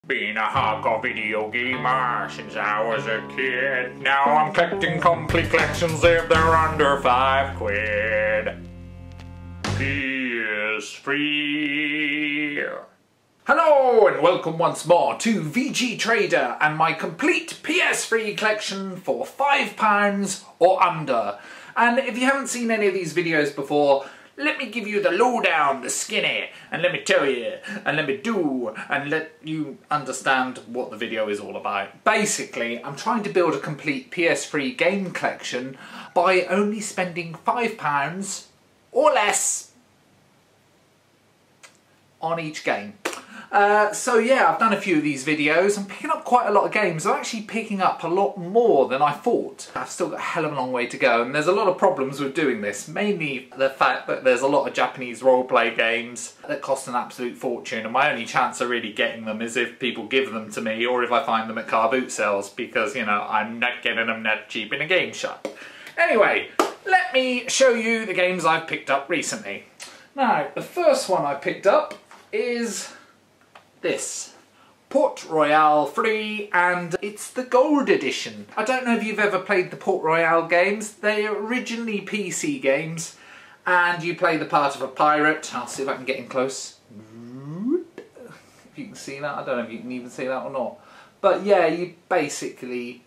Been a hardcore video gamer since I was a kid. Now I'm collecting complete collections if they're under £5. PS3. Hello and welcome once more to VG Trader and my complete PS3 collection for £5 or under. And if you haven't seen any of these videos before, let me give you the lowdown, the skinny, and let me tell you, and let me do, and let you understand what the video is all about. Basically, I'm trying to build a complete PS3 game collection by only spending £5 or less on each game. So yeah, I've done a few of these videos. I'm picking up quite a lot of games. I'm actually picking up a lot more than I thought. I've still got a hell of a long way to go, and there's a lot of problems with doing this. Mainly the fact that there's a lot of Japanese roleplay games that cost an absolute fortune, and my only chance of really getting them is if people give them to me or if I find them at car boot sales, because, you know, I'm not getting them that cheap in a game shop. Anyway, let me show you the games I've picked up recently. Now, the first one I picked up is this, Port Royale 3, and it's the Gold Edition. I don't know if you've ever played the Port Royale games. They're originally PC games, and you play the part of a pirate. I'll see if I can get in close. If you can see that, I don't know if you can even see that or not. But yeah, you basically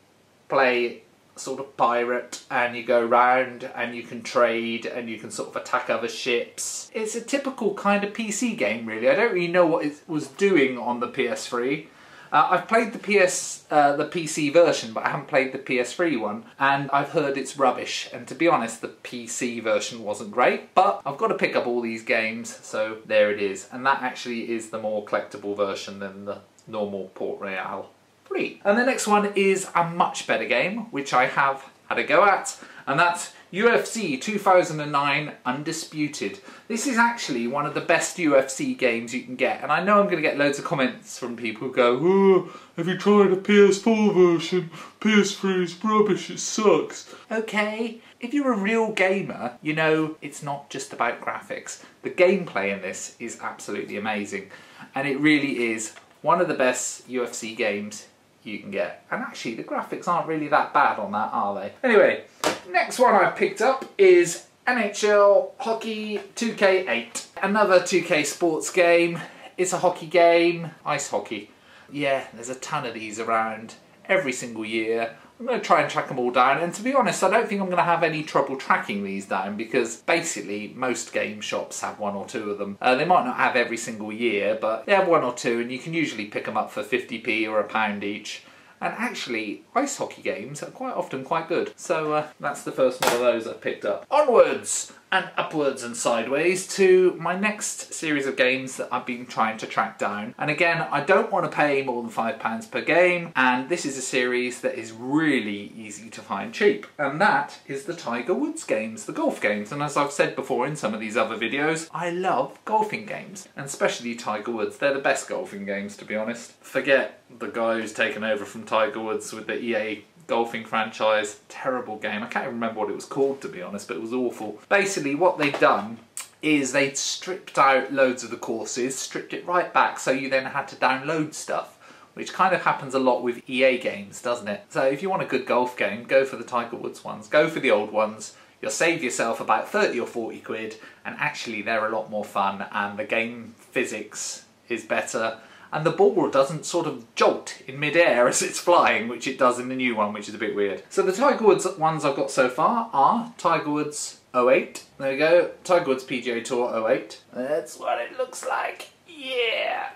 play sort of pirate, and you go round and you can trade and you can sort of attack other ships. It's a typical kind of PC game, really. I don't really know what it was doing on the PS3. I've played the PC version, but I haven't played the PS3 one, and I've heard it's rubbish. And to be honest, the PC version wasn't great, but I've got to pick up all these games, so there it is. And that actually is the more collectible version than the normal Port Royale. And the next one is a much better game, which I have had a go at, and that's UFC 2009 Undisputed. This is actually one of the best UFC games you can get, and I know I'm going to get loads of comments from people who go, "Oh, have you tried a PS4 version? PS3 is rubbish, it sucks." Okay, if you're a real gamer, you know it's not just about graphics. The gameplay in this is absolutely amazing, and it really is one of the best UFC games you can get. And actually, the graphics aren't really that bad on that, are they? Anyway, next one I picked up is NHL Hockey 2K8. Another 2K sports game. It's a hockey game, ice hockey. Yeah, there's a ton of these around every single year. I'm going to try and track them all down, and to be honest, I don't think I'm going to have any trouble tracking these down, because basically most game shops have one or two of them. They might not have every single year, but they have one or two, and you can usually pick them up for 50p or £1 each. And actually, ice hockey games are quite often quite good. So that's the first one of those I picked up. Onwards and upwards and sideways to my next series of games that I've been trying to track down. And again, I don't want to pay more than £5 per game. And this is a series that is really easy to find cheap. And that is the Tiger Woods games, the golf games. And as I've said before in some of these other videos, I love golfing games. And especially Tiger Woods. They're the best golfing games, to be honest. Forget the guy who's taken over from Tiger Woods with the EA golfing franchise. Terrible game. I can't even remember what it was called, to be honest, but it was awful. Basically, what they'd done is they'd stripped out loads of the courses, stripped it right back, so you then had to download stuff, which kind of happens a lot with EA games, doesn't it? So if you want a good golf game, go for the Tiger Woods ones. Go for the old ones. You'll save yourself about 30 or 40 quid, and actually they're a lot more fun, and the game physics is better. And the ball doesn't sort of jolt in mid-air as it's flying, which it does in the new one, which is a bit weird. So the Tiger Woods ones I've got so far are Tiger Woods 08. There we go, Tiger Woods PGA Tour 08. That's what it looks like, yeah!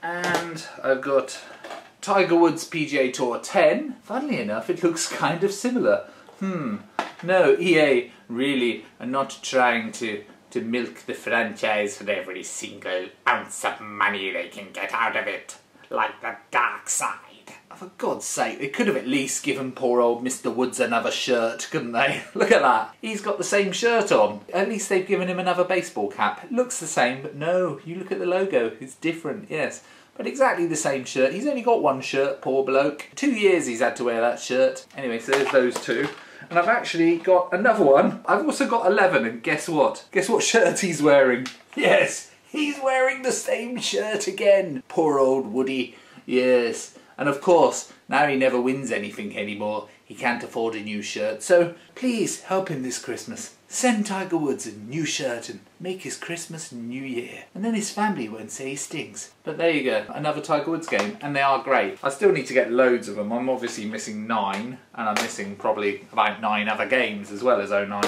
And I've got Tiger Woods PGA Tour 10. Funnily enough, it looks kind of similar. No, EA really are not trying to milk the franchise for every single ounce of money they can get out of it, like the dark side. For God's sake, they could have at least given poor old Mr. Woods another shirt, couldn't they? Look at that. He's got the same shirt on. At least they've given him another baseball cap. It looks the same, but no, you look at the logo, it's different, yes. But exactly the same shirt. He's only got one shirt, poor bloke. 2 years he's had to wear that shirt. Anyway, so there's those two. And I've actually got another one. I've also got 11, and guess what? Guess what shirt he's wearing? Yes, he's wearing the same shirt again. Poor old Woody. Yes, and of course, now he never wins anything anymore. He can't afford a new shirt, so please help him this Christmas. Send Tiger Woods a new shirt and make his Christmas New Year. And then his family won't say he stinks. But there you go, another Tiger Woods game, and they are great. I still need to get loads of them. I'm obviously missing 9, and I'm missing probably about 9 other games as well as 09.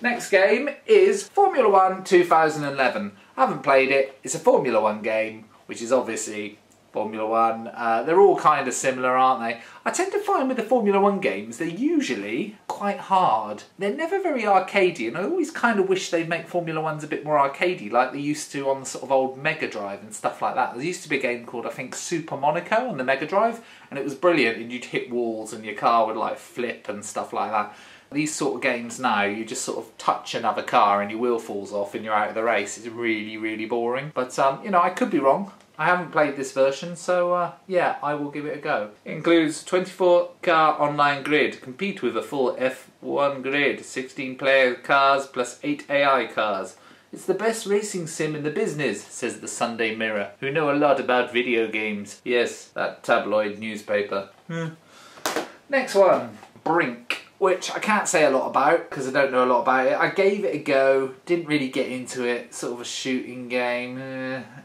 Next game is Formula 1 2011. I haven't played it. It's a Formula 1 game, which is obviously Formula 1. They're all kind of similar, aren't they? I tend to find with the Formula 1 games, they're usually quite hard. They're never very arcadey, and I always kind of wish they'd make Formula 1s a bit more arcadey, like they used to on the sort of old Mega Drive and stuff like that. There used to be a game called, I think, Super Monaco on the Mega Drive, and it was brilliant, and you'd hit walls and your car would like flip and stuff like that. These sort of games now, you just sort of touch another car and your wheel falls off and you're out of the race. It's really, really boring. But, you know, I could be wrong. I haven't played this version, so yeah, I will give it a go. It includes 24-car online grid. Compete with a full F1 grid. 16 player cars plus 8 AI cars. It's the best racing sim in the business, says the Sunday Mirror, who know a lot about video games. Yes, that tabloid newspaper. Next one, Brink, which I can't say a lot about because I don't know a lot about it. I gave it a go, didn't really get into it, sort of a shooting game.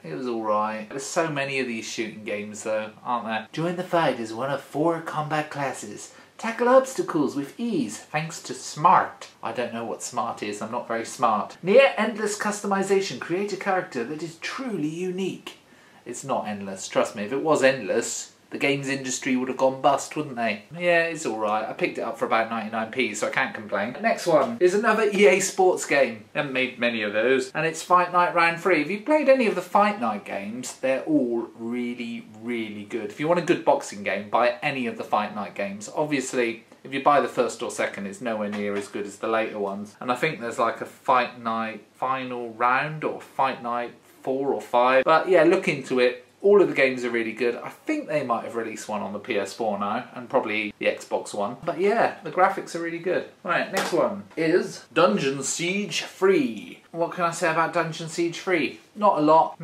It was alright. There's so many of these shooting games though, aren't there? Join the fight as one of 4 combat classes. Tackle obstacles with ease thanks to Smart. I don't know what Smart is, I'm not very smart. Near endless customization, create a character that is truly unique. It's not endless, trust me. If it was endless, the games industry would have gone bust, wouldn't they? Yeah, it's alright. I picked it up for about 99p, so I can't complain. Next one is another EA Sports game. I haven't made many of those. And it's Fight Night Round 3. If you've played any of the Fight Night games, they're all really, really good. If you want a good boxing game, buy any of the Fight Night games. Obviously, if you buy the first or second, it's nowhere near as good as the later ones. And I think there's like a Fight Night Final Round or Fight Night 4 or 5. But yeah, look into it. All of the games are really good. I think they might have released one on the PS4 now, and probably the Xbox One. But yeah, the graphics are really good. Right, next one is Dungeon Siege Free. What can I say about Dungeon Siege Free? Not a lot.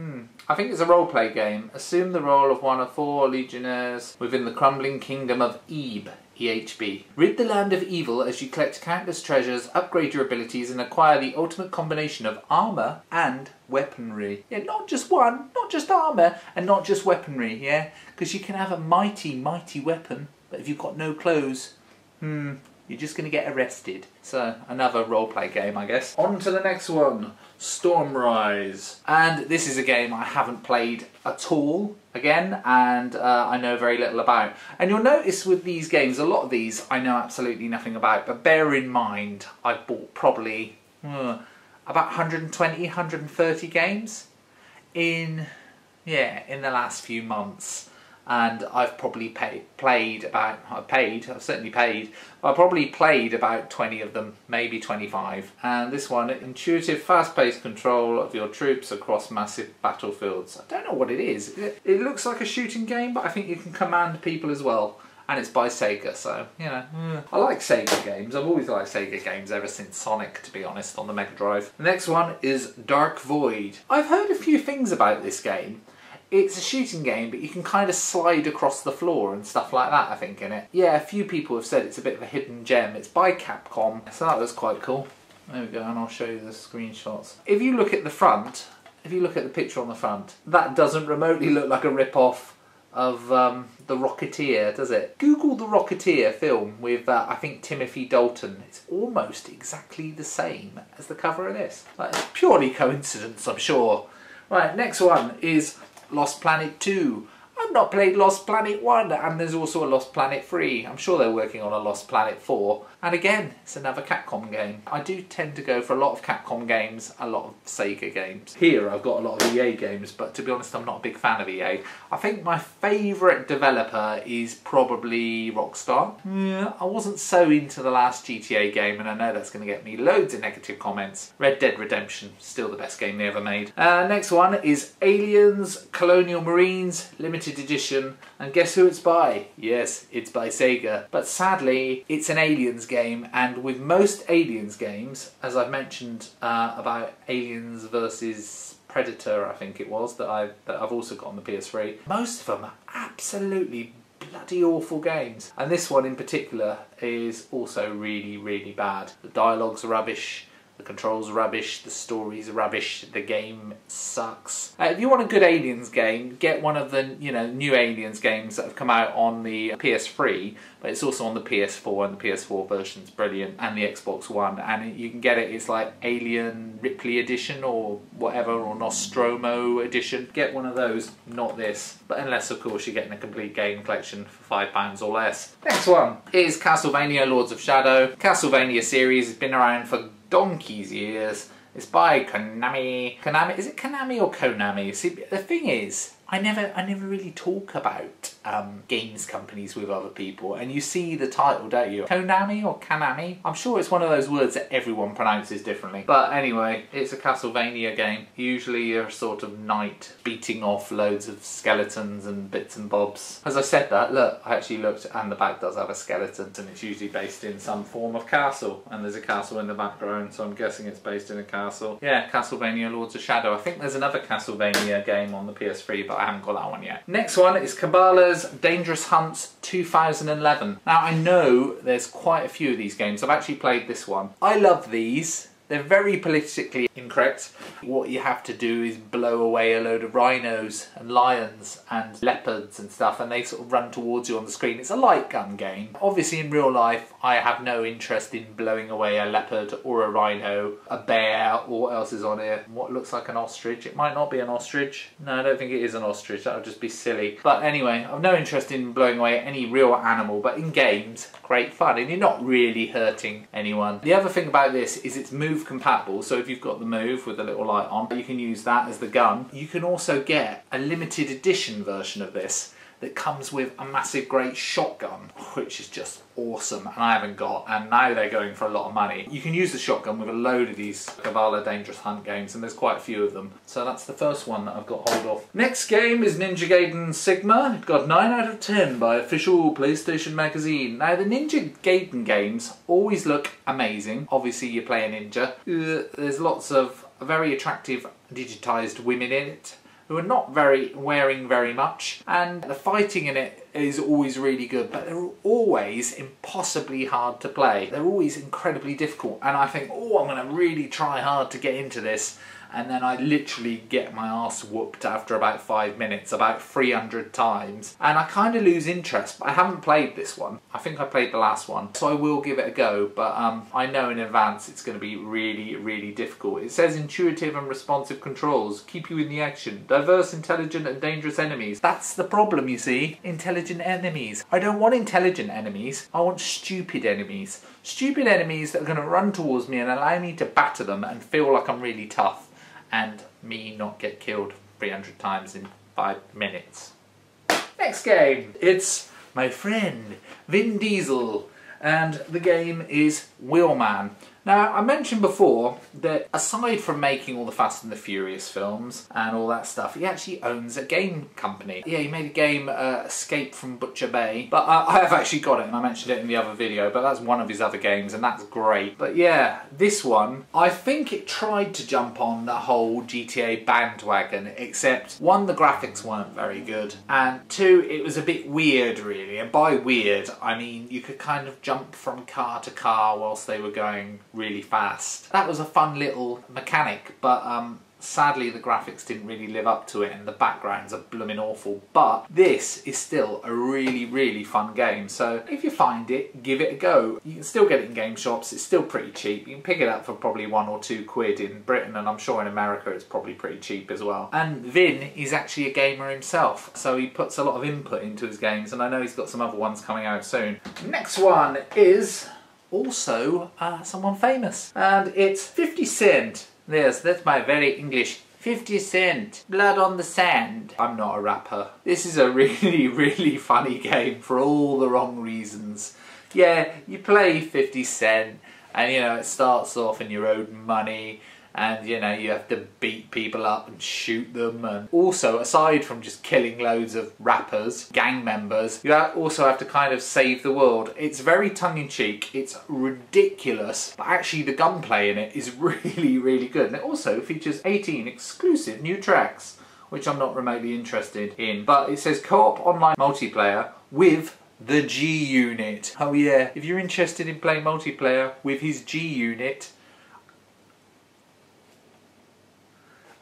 I think it's a roleplay game. Assume the role of one of 4 legionnaires within the crumbling kingdom of Ebe. EHB. Rid the land of evil as you collect countless treasures, upgrade your abilities, and acquire the ultimate combination of armour and weaponry. Yeah, not just one, not just armour, and not just weaponry, yeah? Because you can have a mighty, mighty weapon, but if you've got no clothes, you're just going to get arrested. So, another roleplay game, I guess. On to the next one, Stormrise. And this is a game I haven't played at all, again, and I know very little about. And you'll notice with these games, a lot of these I know absolutely nothing about, but bear in mind, I've bought probably about 120, 130 games in the last few months. And I've probably played about 20 of them, maybe 25. And this one, intuitive, fast-paced control of your troops across massive battlefields. I don't know what it is. It looks like a shooting game, but I think you can command people as well. And it's by Sega, so, you know. I like Sega games. I've always liked Sega games ever since Sonic, to be honest, on the Mega Drive. The next one is Dark Void. I've heard a few things about this game. It's a shooting game, but you can kind of slide across the floor and stuff like that, I think, in it. Yeah, a few people have said it's a bit of a hidden gem. It's by Capcom, so that was quite cool. There we go, and I'll show you the screenshots. If you look at the front, if you look at the picture on the front, that doesn't remotely look like a rip-off of The Rocketeer, does it? Google The Rocketeer film with, I think, Timothy Dalton. It's almost exactly the same as the cover of this. It's purely coincidence, I'm sure. Right, next one is Lost Planet 2. I've not played Lost Planet 1, and there's also a Lost Planet 3. I'm sure they're working on a Lost Planet 4. And again, it's another Capcom game. I do tend to go for a lot of Capcom games, a lot of Sega games. Here I've got a lot of EA games, but to be honest, I'm not a big fan of EA. I think my favourite developer is probably Rockstar. Yeah, I wasn't so into the last GTA game, and I know that's going to get me loads of negative comments. Red Dead Redemption, still the best game they ever made. Next one is Aliens Colonial Marines Limited Edition, and guess who it's by? Yes, it's by Sega. But sadly, it's an Aliens game, and with most Aliens games, as I've mentioned about Aliens versus Predator, I think it was, that I've also got on the PS3. Most of them are absolutely bloody awful games, and this one in particular is also really, really bad. The dialogue's rubbish, the controls are rubbish, the story's rubbish, the game sucks. If you want a good Aliens game, get one of the new Aliens games that have come out on the PS3, but it's also on the PS4, and the PS4 version's brilliant, and the Xbox One, and you can get it, it's like Alien Ripley Edition or whatever, or Nostromo Edition. Get one of those, not this. But unless, of course, you're getting a complete game collection for £5 or less. Next one is Castlevania Lords of Shadow. Castlevania series has been around for donkey's years. It's by Konami. Konami, is it Konami or Konami? See, the thing is, I never really talk about games companies with other people, and you see the title, don't you? Konami or Kanami? I'm sure it's one of those words that everyone pronounces differently. But anyway, it's a Castlevania game. Usually you're a sort of knight beating off loads of skeletons and bits and bobs. As I said that, look, I actually looked, and the back does have a skeleton, and it's usually based in some form of castle, and there's a castle in the background, so I'm guessing it's based in a castle. Yeah, Castlevania Lords of Shadow. I think there's another Castlevania game on the PS3, but I haven't got that one yet. Next one is Cabela's Dangerous Hunts 2011. Now, I know there's quite a few of these games. I've actually played this one. I love these. They're very politically incorrect. What you have to do is blow away a load of rhinos and lions and leopards and stuff, and they sort of run towards you on the screen. It's a light gun game. Obviously in real life I have no interest in blowing away a leopard or a rhino, a bear, or what else is on here? What looks like an ostrich. It might not be an ostrich. No, I don't think it is an ostrich. That would just be silly. But anyway, I've no interest in blowing away any real animal, but in games, great fun, and you're not really hurting anyone. The other thing about this is it's move compatible, so if you've got the move with the little light on, you can use that as the gun. You can also get a limited edition version of this that comes with a massive great shotgun, which is just awesome, and I haven't got, and now they're going for a lot of money. You can use the shotgun with a load of these Cabela Dangerous Hunt games, and there's quite a few of them. So that's the first one that I've got hold of. Next game is Ninja Gaiden Sigma. It got 9 out of 10 by official PlayStation magazine. Now the Ninja Gaiden games always look amazing. Obviously you play a ninja. There's lots of very attractive digitised women in it who are not wearing very much, and the fighting in it is always really good, but they're always impossibly hard to play. They're always incredibly difficult, and I think, oh, I'm going to really try hard to get into this, and then I literally get my arse whooped after about 5 minutes, about 300 times, and I kind of lose interest. But I haven't played this one. I think I played the last one, so I will give it a go, but I know in advance it's going to be really, really difficult. It says intuitive and responsive controls, keep you in the action, diverse, intelligent and dangerous enemies. That's the problem, you see. Intelligent enemies. I don't want intelligent enemies, I want stupid enemies. Stupid enemies that are going to run towards me and allow me to batter them and feel like I'm really tough, and me not get killed 300 times in 5 minutes. Next game, it's my friend Vin Diesel, and the game is Wheelman. Now, I mentioned before that aside from making all the Fast and the Furious films and all that stuff, he actually owns a game company. Yeah, he made a game, Escape from Butcher Bay, but I have actually got it, and I mentioned it in the other video, but that's one of his other games, and that's great. But yeah, this one, I think it tried to jump on the whole GTA bandwagon, except one, the graphics weren't very good, and two, it was a bit weird, really. And by weird, I mean you could kind of jump from car to car whilst they were going really fast. That was a fun little mechanic, but sadly the graphics didn't really live up to it, and the backgrounds are blooming awful. But this is still a really, really fun game, so if you find it, give it a go. You can still get it in game shops, it's still pretty cheap. You can pick it up for probably £1 or £2 in Britain, and I'm sure in America it's probably pretty cheap as well. And Vin is actually a gamer himself, so he puts a lot of input into his games, and I know he's got some other ones coming out soon. Next one is also someone famous, and it's 50 Cent. Yes, that's my very English. 50 Cent, Blood on the Sand. I'm not a rapper. This is a really, really funny game for all the wrong reasons. Yeah, you play 50 Cent, and you know, it starts off and you're owed money, and you know, you have to beat people up and shoot them. And also, aside from just killing loads of rappers, gang members, you also have to kind of save the world. It's very tongue-in-cheek, it's ridiculous, but actually the gunplay in it is really, really good. And it also features 18 exclusive new tracks, which I'm not remotely interested in. But it says co-op online multiplayer with the G-Unit. Oh yeah, if you're interested in playing multiplayer with his G-Unit,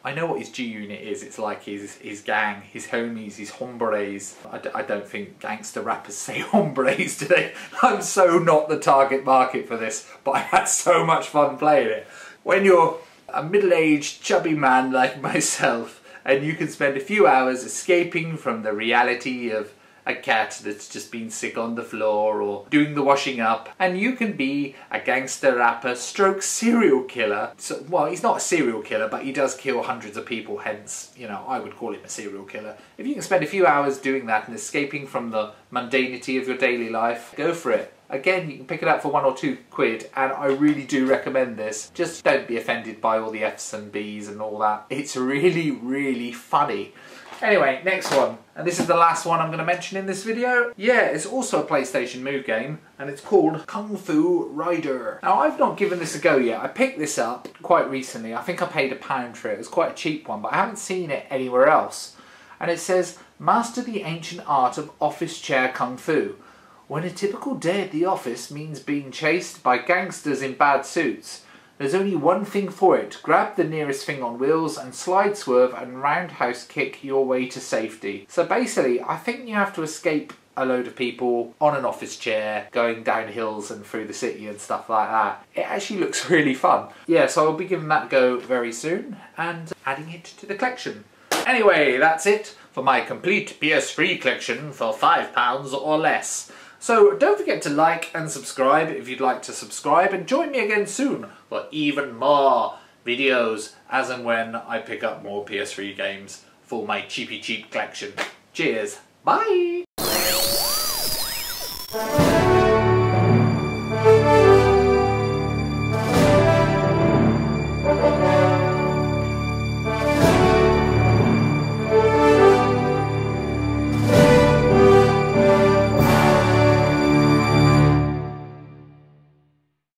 I know what his G-Unit is. It's like his gang, his homies, his hombres. I don't think gangster rappers say hombres, do they? I'm so not the target market for this, but I had so much fun playing it. When you're a middle-aged, chubby man like myself, and you can spend a few hours escaping from the reality of a cat that's just been sick on the floor or doing the washing up, and you can be a gangster rapper stroke serial killer. So, well, he's not a serial killer, but he does kill hundreds of people, hence, you know, I would call him a serial killer. If you can spend a few hours doing that and escaping from the mundanity of your daily life, go for it. Again, you can pick it up for £1 or £2, and I really do recommend this. Just don't be offended by all the F's and B's and all that. It's really, really funny. Anyway, next one, and this is the last one I'm going to mention in this video. Yeah, it's also a PlayStation Move game, and it's called Kungfu Rider. Now, I've not given this a go yet. I picked this up quite recently. I think I paid £1 for it. It was quite a cheap one, but I haven't seen it anywhere else. And it says, master the ancient art of office chair kung fu. When a typical day at the office means being chased by gangsters in bad suits, there's only one thing for it. Grab the nearest thing on wheels and slide swerve and roundhouse kick your way to safety. So basically, I think you have to escape a load of people on an office chair, going down hills and through the city and stuff like that. It actually looks really fun. Yeah, so I'll be giving that a go very soon and adding it to the collection. Anyway, that's it for my complete PS3 collection for £5 or less. So don't forget to like and subscribe if you'd like to subscribe, and join me again soon for even more videos as and when I pick up more PS3 games for my cheapy cheap collection. Cheers, bye!